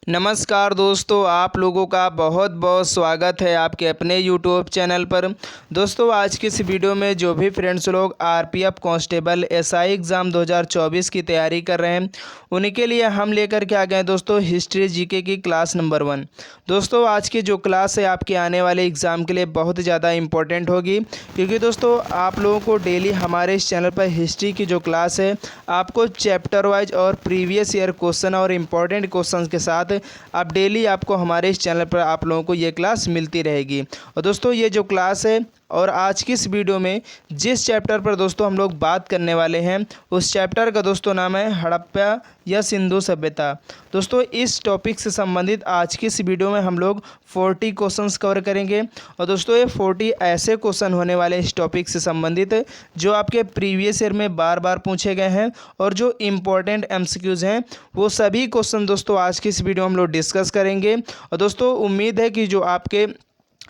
नमस्कार दोस्तों, आप लोगों का बहुत बहुत स्वागत है आपके अपने यूट्यूब चैनल पर। दोस्तों, आज की इस वीडियो में जो भी फ्रेंड्स लोग आरपीएफ कांस्टेबल एसआई एग्ज़ाम 2024 की तैयारी कर रहे हैं, उन्हीं के लिए हम लेकर के आ गए दोस्तों हिस्ट्री जीके की क्लास नंबर 1। दोस्तों, आज की जो क्लास है आपके आने वाले एग्ज़ाम के लिए बहुत ज़्यादा इंपॉर्टेंट होगी, क्योंकि दोस्तों आप लोगों को डेली हमारे इस चैनल पर हिस्ट्री की जो क्लास है आपको चैप्टर वाइज और प्रीवियस ईयर क्वेश्चन और इम्पॉर्टेंट क्वेश्चन के साथ आप डेली आपको हमारे इस चैनल पर आप लोगों को ये क्लास मिलती रहेगी। और दोस्तों, ये जो क्लास है और आज की इस वीडियो में जिस चैप्टर पर दोस्तों हम लोग बात करने वाले हैं उस चैप्टर का दोस्तों नाम है हड़प्पा या सिंधु सभ्यता। दोस्तों, इस टॉपिक से संबंधित आज की इस वीडियो में हम लोग 40 क्वेश्चंस कवर करेंगे। और दोस्तों, ये 40 ऐसे क्वेश्चन होने वाले इस टॉपिक से संबंधित जो आपके प्रीवियस ईयर में बार बार पूछे गए हैं और जो इम्पोर्टेंट एमसीक्यूज़ हैं वो सभी क्वेश्चन दोस्तों आज की इस वीडियो हम लोग डिस्कस करेंगे। और दोस्तों, उम्मीद है कि जो आपके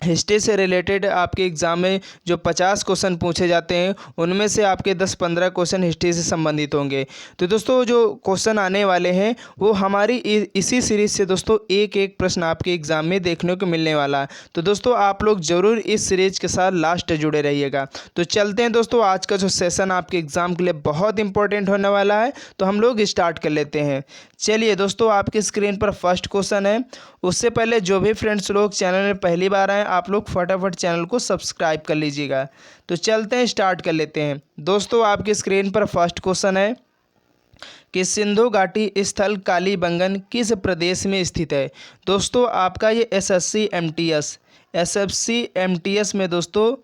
हिस्ट्री से रिलेटेड आपके एग्ज़ाम में जो 50 क्वेश्चन पूछे जाते हैं उनमें से आपके 10-15 क्वेश्चन हिस्ट्री से संबंधित होंगे। तो दोस्तों, जो क्वेश्चन आने वाले हैं वो हमारी इसी सीरीज़ से दोस्तों एक एक प्रश्न आपके एग्ज़ाम में देखने को मिलने वाला है। तो दोस्तों, आप लोग ज़रूर इस सीरीज़ के साथ लास्ट जुड़े रहिएगा। तो चलते हैं दोस्तों, आज का जो सेशन आपके एग्ज़ाम के लिए बहुत इंपॉर्टेंट होने वाला है, तो हम लोग स्टार्ट कर लेते हैं। चलिए दोस्तों, आपकी स्क्रीन पर फर्स्ट क्वेश्चन है। उससे पहले जो भी फ्रेंड्स लोग चैनल में पहली बार आए आप लोग फटाफट चैनल को सब्सक्राइब कर लीजिएगा। तो चलते हैं, स्टार्ट कर लेते हैं। दोस्तों, आपकी स्क्रीन पर फर्स्ट क्वेश्चन है कि सिंधु घाटी स्थल कालीबंगन किस प्रदेश में स्थित है। दोस्तों, आपका ये एसएससी एमटीएस में दोस्तों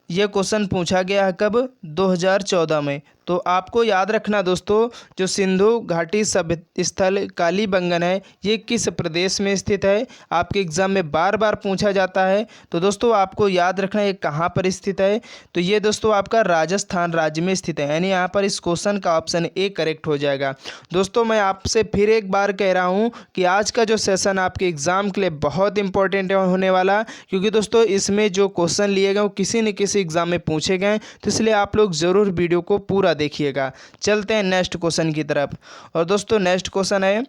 ये क्वेश्चन पूछा गया है कब? 2014 में। तो आपको याद रखना दोस्तों, जो सिंधु घाटी सभ्य स्थल कालीबंगन है ये किस प्रदेश में स्थित है, आपके एग्ज़ाम में बार बार पूछा जाता है। तो दोस्तों, आपको याद रखना ये कहाँ पर स्थित है। तो ये दोस्तों आपका राजस्थान राज्य में स्थित है, यानी यहाँ पर इस क्वेश्चन का ऑप्शन ए करेक्ट हो जाएगा। दोस्तों, मैं आपसे फिर एक बार कह रहा हूँ कि आज का जो सेशन आपके एग्ज़ाम के लिए बहुत इंपॉर्टेंट होने वाला, क्योंकि दोस्तों इसमें जो क्वेश्चन लिए गए वो किसी न किसी एग्ज़ाम में पूछे गए, तो इसलिए आप लोग ज़रूर वीडियो को पूरा देखिएगा। चलते हैं नेक्स्ट क्वेश्चन की तरफ। और दोस्तों, नेक्स्ट क्वेश्चन है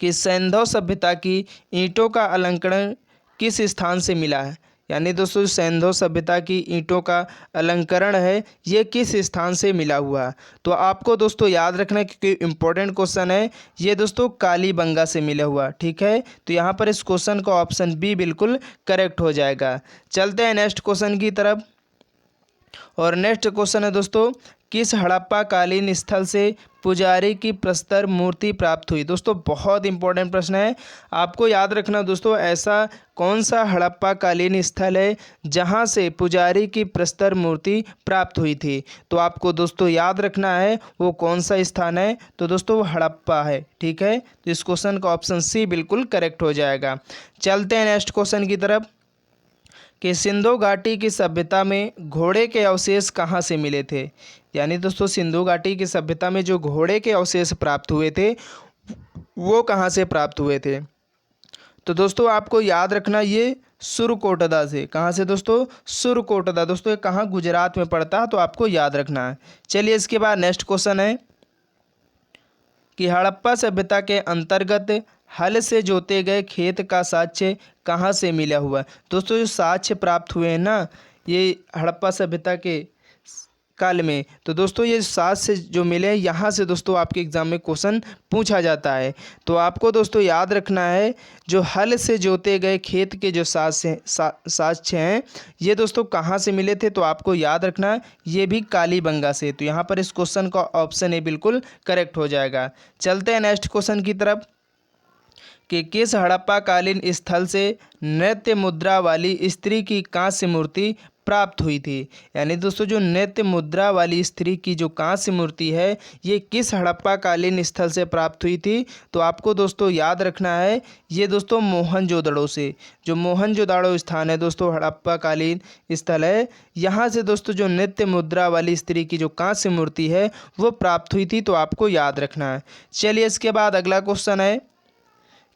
कि सिंधु सभ्यता की ईंटों का अलंकरण किस स्थान से मिला है। यानी दोस्तों, सिंधु सभ्यता की ईंटों का अलंकरण है ये किस स्थान से मिला हुआ है। तो आपको दोस्तों याद रखना है, क्योंकि इम्पोर्टेंट क्वेश्चन है ये दोस्तों कालीबंगा से मिला हुआ, ठीक है। तो यहाँ पर इस क्वेश्चन का ऑप्शन बी बिल्कुल करेक्ट हो जाएगा। चलते हैं नेक्स्ट क्वेश्चन की तरफ। और नेक्स्ट क्वेश्चन है दोस्तों, किस हड़प्पा कालीन स्थल से पुजारी की प्रस्तर मूर्ति प्राप्त हुई। दोस्तों, बहुत इंपॉर्टेंट प्रश्न है, आपको याद रखना दोस्तों, ऐसा कौन सा हड़प्पा कालीन स्थल है जहां से पुजारी की प्रस्तर मूर्ति प्राप्त हुई थी। तो आपको दोस्तों याद रखना है वो कौन सा स्थान है। तो दोस्तों, वो हड़प्पा है, ठीक है। तो इस क्वेश्चन का ऑप्शन सी बिल्कुल करेक्ट हो जाएगा। चलते हैं नेक्स्ट क्वेश्चन की तरफ कि सिंधु घाटी की सभ्यता में घोड़े के अवशेष कहाँ से मिले थे। यानी दोस्तों, सिंधु घाटी की सभ्यता में जो घोड़े के अवशेष प्राप्त हुए थे वो कहाँ से प्राप्त हुए थे। तो दोस्तों, आपको याद रखना ये सुरकोटदा से। कहाँ से दोस्तों? सुरकोटदा। दोस्तों, ये कहाँ? गुजरात में पड़ता है, तो आपको याद रखना है। चलिए, इसके बाद नेक्स्ट क्वेश्चन है कि हड़प्पा सभ्यता के अंतर्गत हल से जोते गए खेत का साक्ष्य कहाँ से मिला हुआ है। दोस्तों, जो साक्ष्य प्राप्त हुए हैं ना ये हड़प्पा सभ्यता के काल में, तो दोस्तों ये साक्ष्य जो मिले हैं यहाँ से दोस्तों आपके एग्ज़ाम में क्वेश्चन पूछा जाता है। तो आपको दोस्तों याद रखना है जो हल से जोते गए खेत के जो साक्ष्य हैं ये दोस्तों कहाँ से मिले थे। तो आपको याद रखना है ये भी कालीबंगा से। तो यहाँ पर इस क्वेश्चन का ऑप्शन ए बिल्कुल करेक्ट हो जाएगा। चलते हैं नेक्स्ट क्वेश्चन की तरफ कि किस हड़प्पा कालीन स्थल से नृत्य मुद्रा वाली स्त्री की कांस्य मूर्ति प्राप्त हुई थी। यानी दोस्तों, जो नृत्य मुद्रा वाली स्त्री की जो कांस्य मूर्ति है ये किस हड़प्पा कालीन स्थल से प्राप्त हुई थी। तो आपको दोस्तों याद रखना है ये दोस्तों मोहनजोदड़ो से। जो मोहनजोदड़ो स्थान है दोस्तों हड़प्पा कालीन स्थल है, यहाँ से दोस्तों जो नृत्य मुद्रा वाली स्त्री की जो कांस्य मूर्ति है वो प्राप्त हुई थी। तो आपको याद रखना है। चलिए, इसके बाद अगला क्वेश्चन है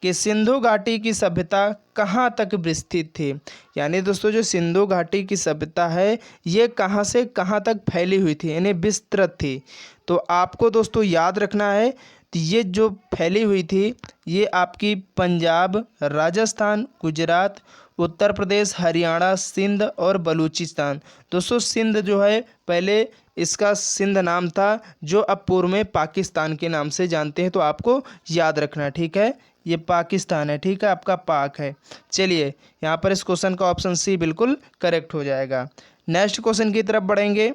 कि सिंधु घाटी की सभ्यता कहाँ तक विस्तृत थी। यानी दोस्तों, जो सिंधु घाटी की सभ्यता है ये कहाँ से कहाँ तक फैली हुई थी, यानी विस्तृत थी। तो आपको दोस्तों याद रखना है तो ये जो फैली हुई थी ये आपकी पंजाब, राजस्थान, गुजरात, उत्तर प्रदेश, हरियाणा, सिंध और बलूचिस्तान। दोस्तों सिंध जो है पहले इसका सिंध नाम था, जो अब पूर्व में पाकिस्तान के नाम से जानते हैं, तो आपको याद रखना है, ठीक है। ये पाकिस्तान है, ठीक है, आपका पाक है। चलिए यहाँ पर इस क्वेश्चन का ऑप्शन सी बिल्कुल करेक्ट हो जाएगा। नेक्स्ट क्वेश्चन की तरफ बढ़ेंगे।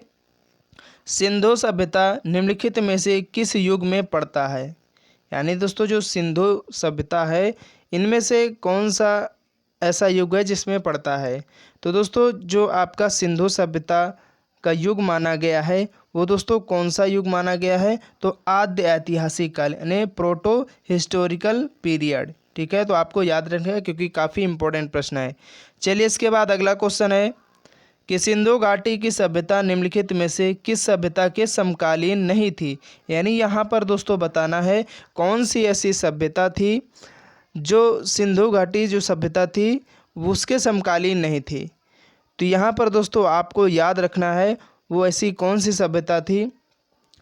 सिंधु सभ्यता निम्नलिखित में से किस युग में पड़ता है? यानी दोस्तों जो सिंधु सभ्यता है इनमें से कौन सा ऐसा युग है जिसमें पड़ता है? तो दोस्तों जो आपका सिंधु सभ्यता का युग माना गया है वो दोस्तों कौन सा युग माना गया है? तो आद्य ऐतिहासिक काल यानी प्रोटो हिस्टोरिकल पीरियड, ठीक है। तो आपको याद रखना है क्योंकि काफ़ी इंपॉर्टेंट प्रश्न है। चलिए इसके बाद अगला क्वेश्चन है कि सिंधु घाटी की सभ्यता निम्नलिखित में से किस सभ्यता के समकालीन नहीं थी? यानी यहाँ पर दोस्तों बताना है कौन सी ऐसी सभ्यता थी जो सिंधु घाटी जो सभ्यता थी उसके समकालीन नहीं थी। तो यहाँ पर दोस्तों आपको याद रखना है वो ऐसी कौन सी सभ्यता थी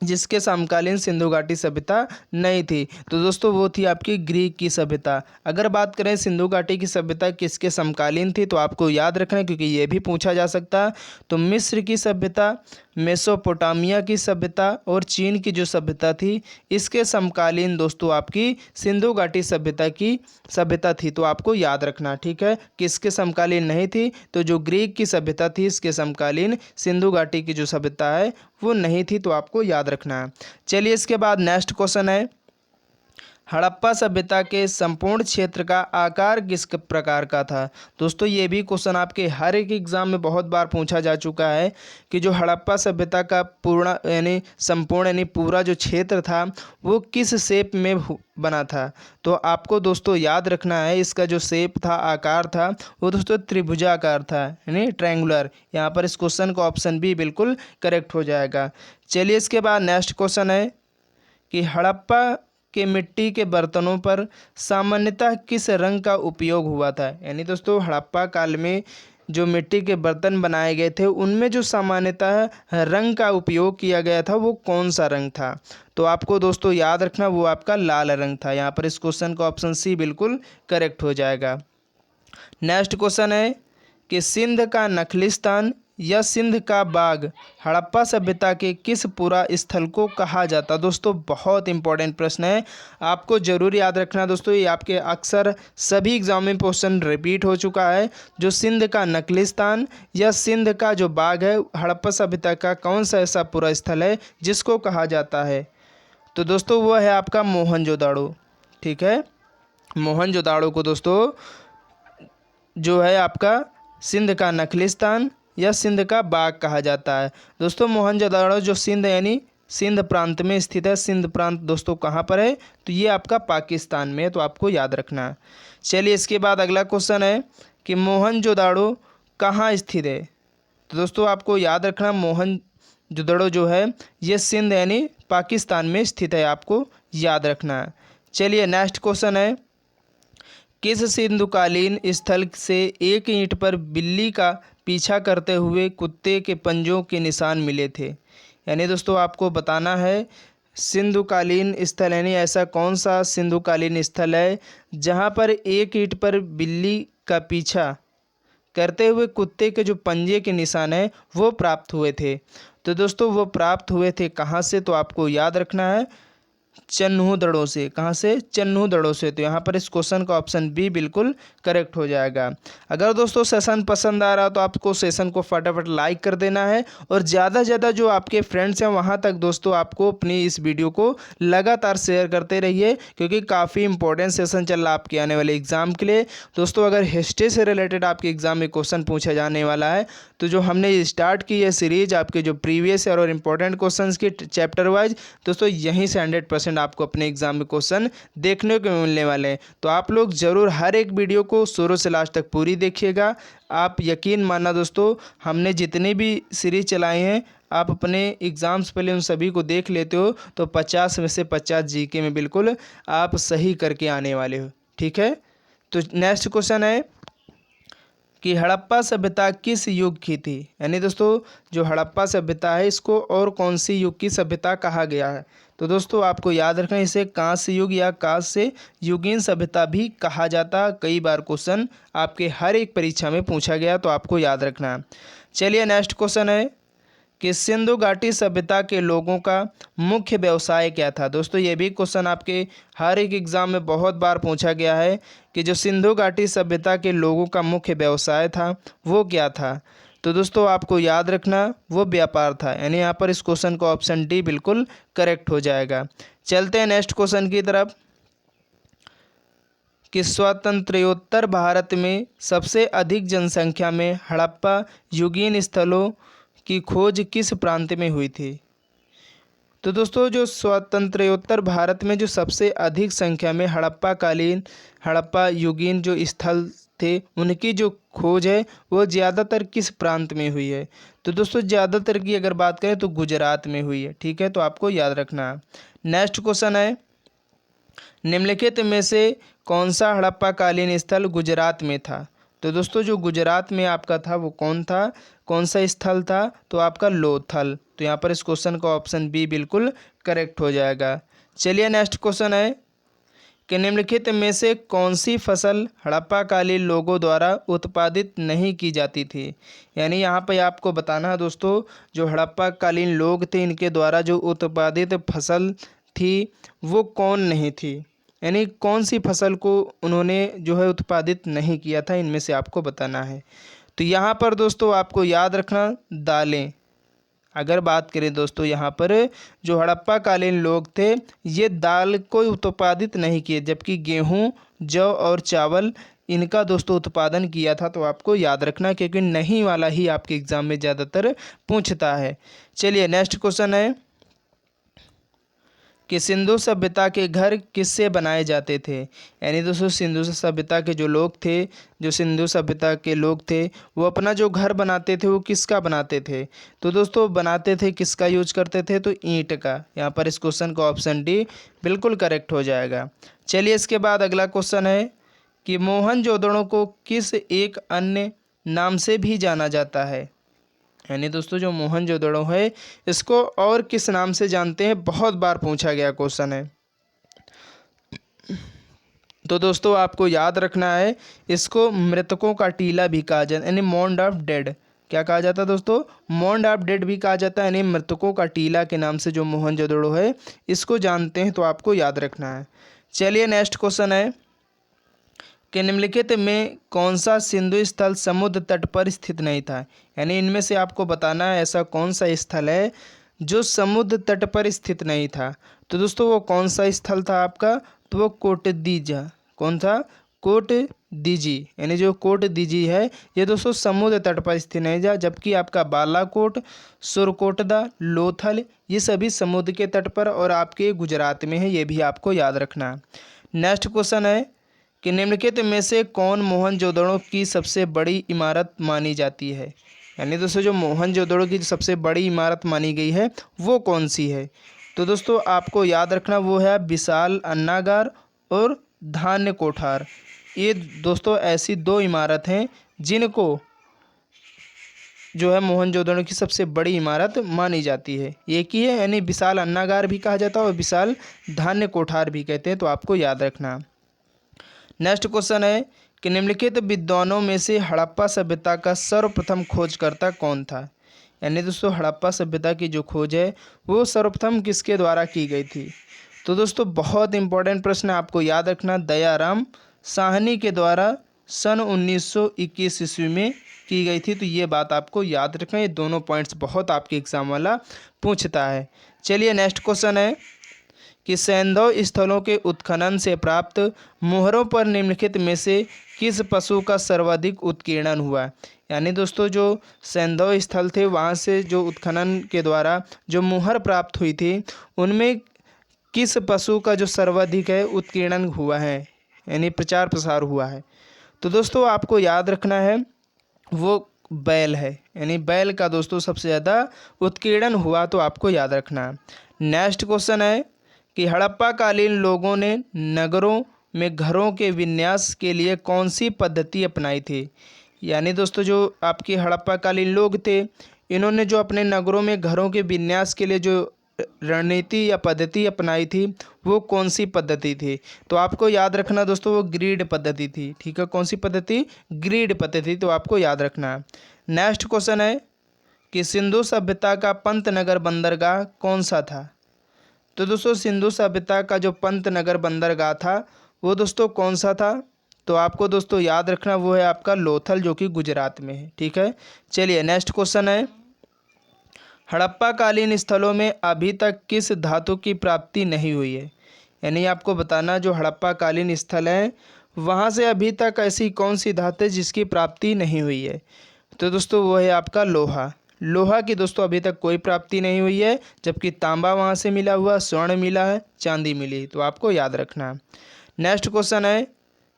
जिसके समकालीन सिंधु घाटी सभ्यता नहीं थी। तो दोस्तों वो थी आपकी ग्रीक की सभ्यता। अगर बात करें सिंधु घाटी की सभ्यता किसके समकालीन थी तो आपको याद रखना है क्योंकि ये भी पूछा जा सकता है। तो मिस्र की सभ्यता, मेसोपोटामिया की सभ्यता और चीन की जो सभ्यता थी इसके समकालीन दोस्तों आपकी सिंधु घाटी सभ्यता थी। तो आपको याद रखना, ठीक है, किसके समकालीन नहीं थी? तो जो ग्रीक की सभ्यता थी इसके समकालीन सिंधु घाटी की जो सभ्यता है वो नहीं थी। तो आपको याद रखना है। चलिए इसके बाद नेक्स्ट क्वेश्चन है, हड़प्पा सभ्यता के संपूर्ण क्षेत्र का आकार किस प्रकार का था? दोस्तों ये भी क्वेश्चन आपके हर एक एग्जाम में बहुत बार पूछा जा चुका है कि जो हड़प्पा सभ्यता का पूर्ण यानी संपूर्ण यानी पूरा जो क्षेत्र था वो किस शेप में बना था? तो आपको दोस्तों याद रखना है इसका जो शेप था, आकार था, वो दोस्तों त्रिभुजाकार था यानी ट्रायंगुलर। यहाँ पर इस क्वेश्चन का ऑप्शन बी बिल्कुल करेक्ट हो जाएगा। चलिए इसके बाद नेक्स्ट क्वेश्चन है कि हड़प्पा के मिट्टी के बर्तनों पर सामान्यतः किस रंग का उपयोग हुआ था? यानी दोस्तों हड़प्पा काल में जो मिट्टी के बर्तन बनाए गए थे उनमें जो सामान्यतः रंग का उपयोग किया गया था वो कौन सा रंग था? तो आपको दोस्तों याद रखना वो आपका लाल रंग था। यहाँ पर इस क्वेश्चन का ऑप्शन सी बिल्कुल करेक्ट हो जाएगा। नेक्स्ट क्वेश्चन है कि सिंध का नखलिस्तान या सिंध का बाग हड़प्पा सभ्यता के किस पुरा स्थल को कहा जाता? दोस्तों बहुत इंपॉर्टेंट प्रश्न है, आपको जरूर याद रखना दोस्तों। ये आपके अक्सर सभी एग्जाम में क्वेश्चन रिपीट हो चुका है। जो सिंध का नखलिस्तान या सिंध का जो बाग है हड़प्पा सभ्यता का कौन सा ऐसा पुरा स्थल है जिसको कहा जाता है? तो दोस्तों वो है आपका मोहनजोदाड़ो, ठीक है। मोहनजोदाड़ो को दोस्तों जो है आपका सिंध का नखलिस्तान या सिंध का बाग कहा जाता है। दोस्तों मोहनजोदाड़ो जो सिंध यानी सिंध प्रांत में स्थित है। सिंध प्रांत दोस्तों कहाँ पर है? तो ये आपका पाकिस्तान में है। तो आपको याद रखना है। चलिए इसके बाद अगला क्वेश्चन है कि मोहनजोदाड़ो कहाँ स्थित है? तो दोस्तों आपको याद रखना मोहनजोदाड़ो जो है ये सिंध यानी पाकिस्तान में स्थित है, आपको याद रखना है। चलिए नेक्स्ट क्वेश्चन है, किस सिंधुकालीन स्थल से एक ईंट पर बिल्ली का पीछा करते हुए कुत्ते के पंजों के निशान मिले थे? यानी दोस्तों आपको बताना है सिंधुकालीन स्थल यानी ऐसा कौन सा सिंधुकालीन स्थल है जहां पर एक ईंट पर बिल्ली का पीछा करते हुए कुत्ते के जो पंजे के निशान हैं वो प्राप्त हुए थे। तो दोस्तों वो प्राप्त हुए थे कहाँ से? तो आपको याद रखना है चन्हूदड़ों से। कहाँ से? चन्हूदड़ों से। तो यहाँ पर इस क्वेश्चन का ऑप्शन बी बिल्कुल करेक्ट हो जाएगा। अगर दोस्तों सेशन पसंद आ रहा तो आपको सेशन को फटाफट लाइक कर देना है और ज़्यादा से ज़्यादा जो आपके फ्रेंड्स हैं वहाँ तक दोस्तों आपको अपनी इस वीडियो को लगातार शेयर करते रहिए क्योंकि काफ़ी इंपॉर्टेंट सेशन चल रहा है आपके आने वाले एग्ज़ाम के लिए। दोस्तों अगर हिस्ट्री से रिलेटेड आपके एग्ज़ाम में क्वेश्चन पूछा जाने वाला है तो जो हमने स्टार्ट की है सीरीज आपके जो प्रीवियस और इम्पोर्टेंट क्वेश्चन की चैप्टर वाइज दोस्तों यहीं से 100% आपको अपने एग्जाम में क्वेश्चन देखने को मिलने वाले हैं। तो आप लोग ज़रूर हर एक वीडियो को शुरू से लास्ट तक पूरी देखिएगा। आप यकीन मानना दोस्तों हमने जितनी भी सीरीज चलाई हैं आप अपने एग्ज़ाम्स पहले उन सभी को देख लेते हो तो 50 में से 50 जीके में बिल्कुल आप सही करके आने वाले हो, ठीक है। तो नेक्स्ट क्वेश्चन है कि हड़प्पा सभ्यता किस युग की थी। यानी दोस्तों जो हड़प्पा सभ्यता है इसको और कौन सी युग की सभ्यता कहा गया है। तो दोस्तों आपको याद रखना इसे कांस्य युग या कांस्य युगीन सभ्यता भी कहा जाता। कई बार क्वेश्चन आपके हर एक परीक्षा में पूछा गया तो आपको याद रखना। चलिए नेक्स्ट क्वेश्चन है कि सिंधु घाटी सभ्यता के लोगों का मुख्य व्यवसाय क्या था। दोस्तों ये भी क्वेश्चन आपके हर एक एग्ज़ाम में बहुत बार पूछा गया है कि जो सिंधु घाटी सभ्यता के लोगों का मुख्य व्यवसाय था वो क्या था। तो दोस्तों आपको याद रखना वो व्यापार था। यानी यहाँ पर इस क्वेश्चन का ऑप्शन डी बिल्कुल करेक्ट हो जाएगा। चलते हैं नेक्स्ट क्वेश्चन की तरफ कि स्वातंत्र्योत्तर भारत में सबसे अधिक जनसंख्या में हड़प्पा युगीन स्थलों की खोज किस प्रांत में हुई थी। तो दोस्तों जो स्वातंत्र्योत्तर भारत में जो सबसे अधिक संख्या में हड़प्पा युगीन जो स्थल थे उनकी जो खोज है वो ज़्यादातर किस प्रांत में हुई है। तो दोस्तों ज़्यादातर की अगर बात करें तो गुजरात में हुई है। ठीक है, तो आपको याद रखना। नेक्स्ट क्वेश्चन है निम्नलिखित में से कौन सा हड़प्पाकालीन स्थल गुजरात में था। तो दोस्तों जो गुजरात में आपका था वो कौन सा स्थल था। तो आपका लोथल। तो यहाँ पर इस क्वेश्चन का ऑप्शन बी बिल्कुल करेक्ट हो जाएगा। चलिए नेक्स्ट क्वेश्चन है कि निम्नलिखित में से कौन सी फसल हड़प्पाकालीन लोगों द्वारा उत्पादित नहीं की जाती थी। यानी यहाँ पर आपको बताना है दोस्तों जो हड़प्पाकालीन लोग थे इनके द्वारा जो उत्पादित फसल थी वो कौन नहीं थी। यानी कौन सी फसल को उन्होंने जो है उत्पादित नहीं किया था, इनमें से आपको बताना है। तो यहाँ पर दोस्तों आपको याद रखना दालें। अगर बात करें दोस्तों यहाँ पर जो हड़प्पाकालीन लोग थे ये दाल को उत्पादित नहीं किए, जबकि गेहूँ, जौ और चावल इनका दोस्तों उत्पादन किया था। तो आपको याद रखना क्योंकि नहीं वाला ही आपके एग्ज़ाम में ज़्यादातर पूछता है। चलिए नेक्स्ट क्वेश्चन है कि सिंधु सभ्यता के घर किससे बनाए जाते थे। यानी दोस्तों सिंधु सभ्यता के जो लोग थे, जो सिंधु सभ्यता के लोग थे वो अपना जो घर बनाते थे वो किसका बनाते थे। तो दोस्तों बनाते थे किसका यूज करते थे, तो ईंट का। यहाँ पर इस क्वेश्चन का ऑप्शन डी बिल्कुल करेक्ट हो जाएगा। चलिए इसके बाद अगला क्वेश्चन है कि मोहनजोदड़ो को किस एक अन्य नाम से भी जाना जाता है। यानी दोस्तों जो मोहनजोदड़ो है इसको और किस नाम से जानते हैं, बहुत बार पूछा गया क्वेश्चन है। तो दोस्तों आपको याद रखना है इसको मृतकों का टीला भी कहा जाता है, यानी मॉन्ड ऑफ डेड। क्या कहा जाता है दोस्तों, मॉन्ड ऑफ डेड भी कहा जाता है। यानी मृतकों का टीला के नाम से जो मोहनजोदड़ो है इसको जानते हैं। तो आपको याद रखना है। चलिए नेक्स्ट क्वेश्चन है कि निम्नलिखित में कौन सा सिंधु स्थल समुद्र तट पर स्थित नहीं था। यानी इनमें से आपको बताना है ऐसा कौन सा स्थल है जो समुद्र तट पर स्थित नहीं था। तो दोस्तों वो कौन सा स्थल था आपका, तो वो कोटदीजा। कौन था, कोटदीजी। यानी जो कोटदीजी है ये दोस्तों समुद्र तट पर स्थित नहीं था, जबकि आपका बालाकोट, सुरकोटदा, लोथल ये सभी समुद्र के तट पर और आपके गुजरात में है। ये भी आपको याद रखना। नेक्स्ट क्वेश्चन है कि निम्नलिखित में से कौन मोहनजोदड़ो की सबसे बड़ी इमारत मानी जाती है। यानी दोस्तों जो मोहनजोदड़ो की सबसे बड़ी इमारत मानी गई है वो कौन सी है। तो दोस्तों आपको याद रखना वो है विशाल अन्नागार और धान्य कोठार। ये दोस्तों ऐसी दो इमारत हैं जिनको जो है मोहनजोदड़ो की सबसे बड़ी इमारत मानी जाती है। एक ही है, यानी विशाल अन्नागार भी कहा जाता है और विशाल धान्य कोठार भी कहते हैं। तो आपको याद रखना। नेक्स्ट क्वेश्चन है कि निम्नलिखित विद्वानों में से हड़प्पा सभ्यता का सर्वप्रथम खोजकर्ता कौन था। यानी दोस्तों हड़प्पा सभ्यता की जो खोज है वो सर्वप्रथम किसके द्वारा की गई थी। तो दोस्तों बहुत इंपॉर्टेंट प्रश्न आपको याद रखना, दयाराम साहनी के द्वारा सन 1921 ईस्वी में की गई थी। तो ये बात आपको याद रखना, ये दोनों पॉइंट्स बहुत आपके एग्जाम वाला पूछता है। चलिए नेक्स्ट क्वेश्चन है कि सैंधव स्थलों के उत्खनन से प्राप्त मोहरों पर निम्नलिखित में से किस पशु का सर्वाधिक उत्कीर्णन हुआ। यानी दोस्तों जो सैंधव स्थल थे वहाँ से जो उत्खनन के द्वारा जो मोहर प्राप्त हुई थी उनमें किस पशु का जो सर्वाधिक है उत्कीर्णन हुआ है, यानी प्रचार प्रसार हुआ है। तो दोस्तों आपको याद रखना है वो बैल है। यानी बैल का दोस्तों सबसे ज़्यादा उत्कीर्णन हुआ। तो आपको याद रखना। नेक्स्ट क्वेश्चन है कि हड़प्पाकालीन लोगों ने नगरों में घरों के विन्यास के लिए कौन सी पद्धति अपनाई थी। यानी दोस्तों जो आपके हड़प्पा कालीन लोग थे, इन्होंने जो अपने नगरों में घरों के विन्यास के लिए जो रणनीति या पद्धति अपनाई थी, वो कौन सी पद्धति थी? तो आपको याद रखना दोस्तों, वो ग्रिड पद्धति थी। ठीक है, कौन सी पद्धति? ग्रिड पद्धति, तो आपको याद रखना है। नेक्स्ट क्वेश्चन है कि सिंधु सभ्यता का पंतनगर बंदरगाह कौन सा था? तो दोस्तों सिंधु सभ्यता का जो पंतनगर बंदरगाह था, वो दोस्तों कौन सा था? तो आपको दोस्तों याद रखना, वो है आपका लोथल, जो कि गुजरात में है। ठीक है, चलिए नेक्स्ट क्वेश्चन है, हड़प्पा कालीन स्थलों में अभी तक किस धातु की प्राप्ति नहीं हुई है? यानी आपको बताना, जो हड़प्पा कालीन स्थल है, वहाँ से अभी तक ऐसी कौन सी धातु है जिसकी प्राप्ति नहीं हुई है? तो दोस्तों वो है आपका लोहा। लोहा की दोस्तों अभी तक कोई प्राप्ति नहीं हुई है, जबकि तांबा वहाँ से मिला हुआ, स्वर्ण मिला है, चांदी मिली, तो आपको याद रखना है। नेक्स्ट क्वेश्चन है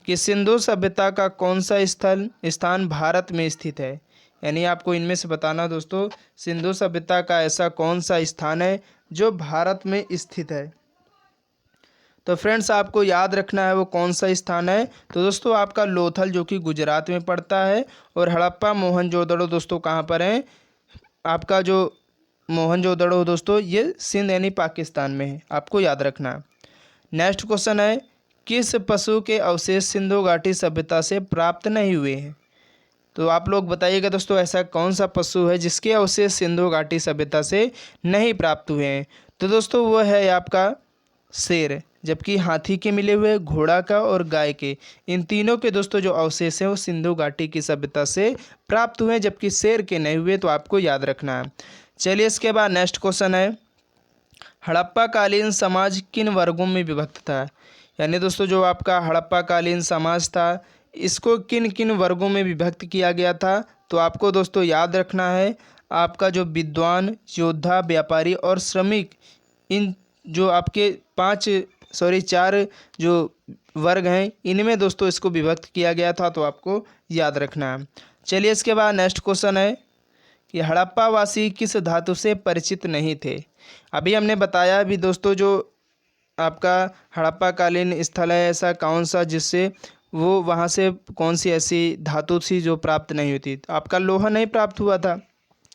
कि सिंधु सभ्यता का कौन सा स्थान भारत में स्थित है? यानी आपको इनमें से बताना दोस्तों, सिंधु सभ्यता का ऐसा कौन सा स्थान है जो भारत में स्थित है? तो फ्रेंड्स आपको याद रखना है वो कौन सा स्थान है। तो दोस्तों आपका लोथल, जो कि गुजरात में पड़ता है, और हड़प्पा मोहनजोदड़ो दोस्तों कहाँ पर है? आपका जो मोहनजोदड़ो दोस्तों, ये सिंध यानी पाकिस्तान में है, आपको याद रखना है। नेक्स्ट क्वेश्चन है, किस पशु के अवशेष सिंधु घाटी सभ्यता से प्राप्त नहीं हुए हैं? तो आप लोग बताइएगा दोस्तों, ऐसा कौन सा पशु है जिसके अवशेष सिंधु घाटी सभ्यता से नहीं प्राप्त हुए हैं? तो दोस्तों वो है आपका शेर, जबकि हाथी के मिले हुए, घोड़ा का और गाय के, इन तीनों के दोस्तों जो अवशेष हैं वो सिंधु घाटी की सभ्यता से प्राप्त हुए, जबकि शेर के नहीं हुए, तो आपको याद रखना है। चलिए इसके बाद नेक्स्ट क्वेश्चन है, हड़प्पा कालीन समाज किन वर्गों में विभक्त था? यानी दोस्तों जो आपका हड़प्पा कालीन समाज था, इसको किन किन वर्गों में विभक्त किया गया था? तो आपको दोस्तों याद रखना है, आपका जो विद्वान, योद्धा, व्यापारी और श्रमिक, इन जो आपके चार जो वर्ग हैं, इनमें दोस्तों इसको विभक्त किया गया था, तो आपको याद रखना है। चलिए इसके बाद नेक्स्ट क्वेश्चन है कि हड़प्पा वासी किस धातु से परिचित नहीं थे? अभी हमने बताया भी दोस्तों, जो आपका हड़प्पा कालीन स्थल है, ऐसा कौन सा जिससे वो वहाँ से कौन सी ऐसी धातु थी जो प्राप्त नहीं हुई थी? आपका लोहा नहीं प्राप्त हुआ था,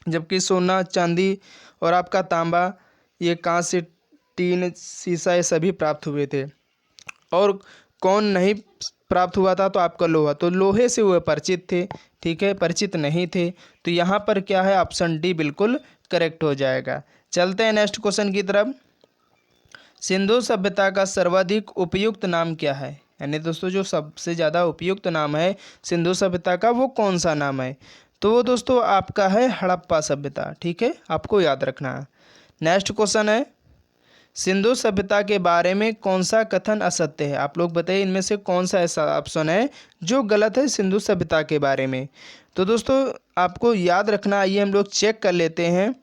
जबकि सोना, चांदी और आपका तांबा, ये कांस्य, टीन, शीशा, ये सभी प्राप्त हुए थे। और कौन नहीं प्राप्त हुआ था? तो आपका लोहा। तो लोहे से वो परिचित थे, ठीक है, परिचित नहीं थे। तो यहाँ पर क्या है, ऑप्शन डी बिल्कुल करेक्ट हो जाएगा। चलते हैं नेक्स्ट क्वेश्चन की तरफ। सिंधु सभ्यता का सर्वाधिक उपयुक्त नाम क्या है? यानी दोस्तों जो सबसे ज़्यादा उपयुक्त नाम है सिंधु सभ्यता का, वो कौन सा नाम है? तो वो दोस्तों आपका है हड़प्पा सभ्यता। ठीक है, आपको याद रखना है। नेक्स्ट क्वेश्चन है, सिंधु सभ्यता के बारे में कौन सा कथन असत्य है? आप लोग बताइए, इनमें से कौन सा ऐसा ऑप्शन है जो गलत है सिंधु सभ्यता के बारे में? तो दोस्तों आपको याद रखना, आइए हम लोग चेक कर लेते हैं।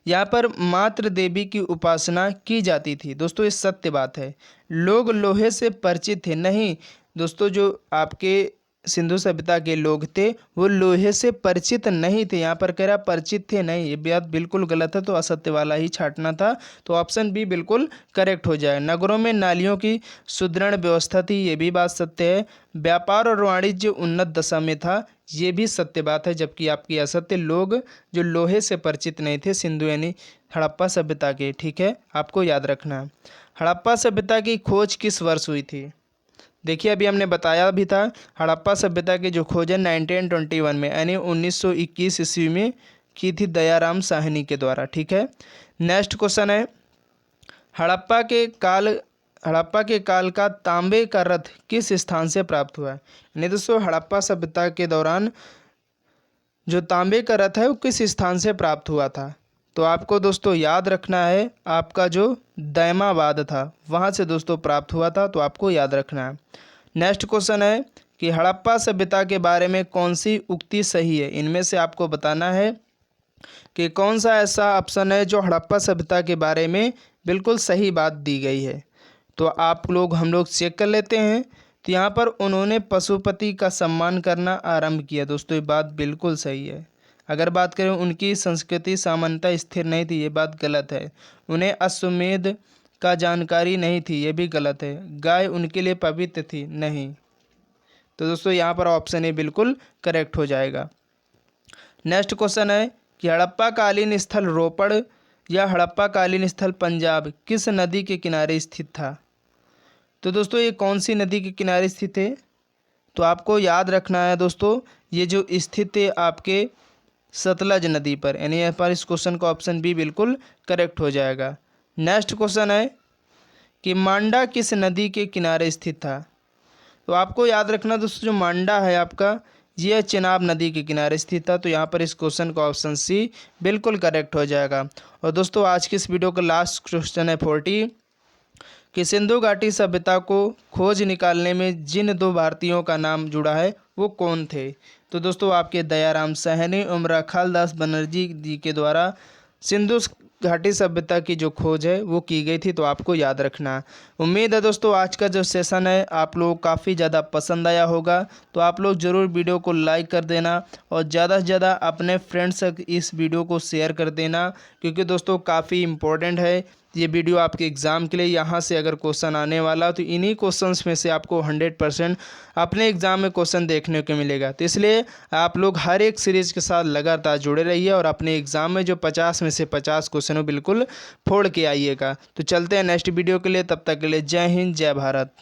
यहाँ पर मात्र देवी की उपासना की जाती थी। दोस्तों ये सत्य बात है। लोग लोहे से परिचित थे? नहीं दोस्तों, जो आपके सिंधु सभ्यता के लोग थे वो लोहे से परिचित नहीं थे। यहाँ पर कह रहा परिचित थे, नहीं, ये बात बिल्कुल गलत है, तो असत्य वाला ही छांटना था। तो ऑप्शन बी बिल्कुल करेक्ट हो जाए। नगरों में नालियों की सुदृढ़ व्यवस्था थी, ये भी बात सत्य है। व्यापार और वाणिज्य उन्नत दशा में था, ये भी सत्य बात है। जबकि आपकी असत्य, लोग जो लोहे से परिचित नहीं थे सिंधु यानी हड़प्पा सभ्यता के। ठीक है, आपको याद रखना है। हड़प्पा सभ्यता की खोज किस वर्ष हुई थी? देखिए अभी हमने बताया भी था, हड़प्पा सभ्यता की जो खोज है 1921 में यानी 1921 ईस्वी में की थी दयाराम साहनी के द्वारा। ठीक है, नेक्स्ट क्वेश्चन है, हड़प्पा के काल का तांबे का रथ किस स्थान से प्राप्त हुआ है? यानी दोस्तों हड़प्पा सभ्यता के दौरान जो तांबे का रथ है वो किस स्थान से प्राप्त हुआ था? तो आपको दोस्तों याद रखना है, आपका जो दैमाबाद था वहाँ से दोस्तों प्राप्त हुआ था, तो आपको याद रखना है। नेक्स्ट क्वेश्चन है कि हड़प्पा सभ्यता के बारे में कौन सी उक्ति सही है? इनमें से आपको बताना है कि कौन सा ऐसा ऑप्शन है जो हड़प्पा सभ्यता के बारे में बिल्कुल सही बात दी गई है। तो हम लोग चेक कर लेते हैं। तो यहाँ पर उन्होंने पशुपति का सम्मान करना आरंभ किया। दोस्तों ये बात बिल्कुल सही है। अगर बात करें उनकी संस्कृति सामान्यतः स्थिर नहीं थी, ये बात गलत है। उन्हें अश्वमेध का जानकारी नहीं थी, ये भी गलत है। गाय उनके लिए पवित्र थी, नहीं। तो दोस्तों यहाँ पर ऑप्शन ए बिल्कुल करेक्ट हो जाएगा। नेक्स्ट क्वेश्चन है कि हड़प्पा कालीन स्थल रोपड़ या हड़प्पा कालीन स्थल पंजाब किस नदी के किनारे स्थित था। तो दोस्तों ये कौन सी नदी के किनारे स्थित है, तो आपको याद रखना है दोस्तों, ये जो स्थित है आपके सतलज नदी पर, यानी यहाँ पर इस क्वेश्चन का ऑप्शन बी बिल्कुल करेक्ट हो जाएगा। नेक्स्ट क्वेश्चन है कि मांडा किस नदी के किनारे स्थित था। तो आपको याद रखना दोस्तों, जो मांडा है आपका यह चेनाब नदी के किनारे स्थित था। तो यहाँ पर इस क्वेश्चन का ऑप्शन सी बिल्कुल करेक्ट हो जाएगा। और दोस्तों आज की इस वीडियो का लास्ट क्वेश्चन है 40 कि सिंधु घाटी सभ्यता को खोज निकालने में जिन 2 भारतीयों का नाम जुड़ा है वो कौन थे। तो दोस्तों आपके दयाराम साहनी और राखालदास बनर्जी जी के द्वारा सिंधु घाटी सभ्यता की जो खोज है वो की गई थी। तो आपको याद रखना। उम्मीद है दोस्तों आज का जो सेशन है आप लोग काफ़ी ज़्यादा पसंद आया होगा। तो आप लोग ज़रूर वीडियो को लाइक कर देना और ज़्यादा से ज़्यादा अपने फ्रेंड्स तक इस वीडियो को शेयर कर देना, क्योंकि दोस्तों काफ़ी इम्पोर्टेंट है ये वीडियो आपके एग्ज़ाम के लिए। यहाँ से अगर क्वेश्चन आने वाला तो इन्हीं क्वेश्चंस में से आपको 100% अपने एग्ज़ाम में क्वेश्चन देखने को मिलेगा। तो इसलिए आप लोग हर एक सीरीज़ के साथ लगातार जुड़े रहिए और अपने एग्ज़ाम में जो 50 में से 50 क्वेश्चन हो बिल्कुल फोड़ के आइएगा। तो चलते हैं नेक्स्ट वीडियो के लिए, तब तक के लिए जय हिंद जय भारत।